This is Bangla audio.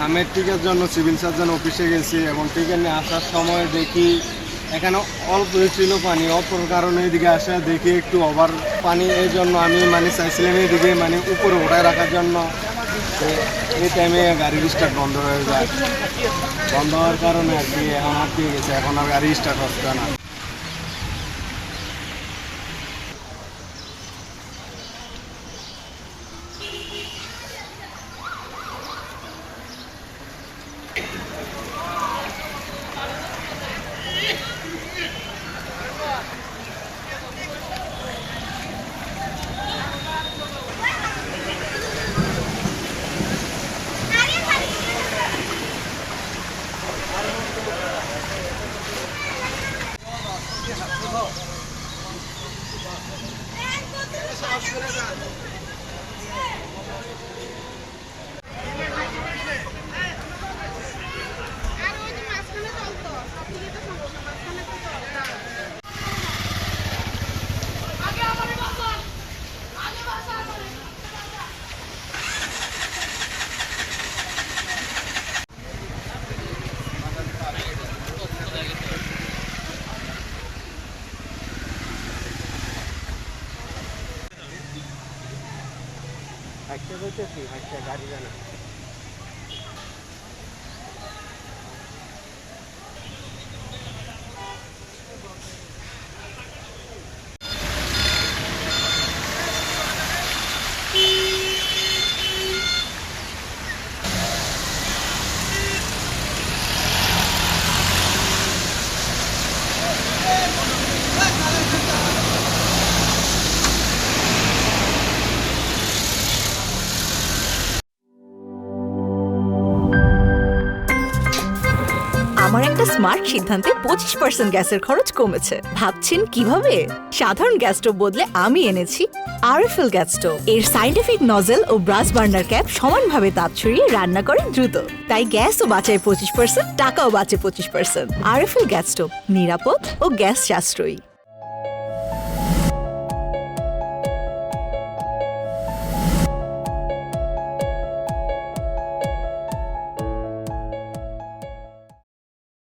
আমের টিকার জন্য সিভিল সার্জন অফিসে গেছি এবং টিকা নিয়ে আসার সময় দেখি এখানে অল্প ছিল পানি, অল্পর কারণে এদিকে আসা দেখি একটু ওভার পানি। এই জন্য আমি চাইছিলাম এদিকে উপরে ওঠায় রাখার জন্য। এই টাইমে গাড়ির স্টার্ট বন্ধ হয়ে যায়, বন্ধ হওয়ার কারণে আর কি এখন আটকে গেছে, এখন আর গাড়ি স্টার্ট হচ্ছে না। হাঁটতে বলতেছি, হাঁটতে গাড়ি জানা। আমার একটা স্মার্ট সিদ্ধান্তে 25% গ্যাসের খরচ কমেছে। ভাবছেন কিভাবে? সাধারণ গ্যাস স্টোভ বদলে আমি এনেছি আরএফএল গ্যাস স্টোভ। এর সাইন্টিফিক নজেল ও ব্রাস বার্নার ক্যাপ সমানভাবে তাপ ছড়িয়ে রান্না করে দ্রুত, তাই গ্যাসও বাঁচায় 25%, টাকাও বাঁচে 25%। আরএফএল গ্যাস স্টোভ নিরাপদ ও গ্যাস সাশ্রয়ী।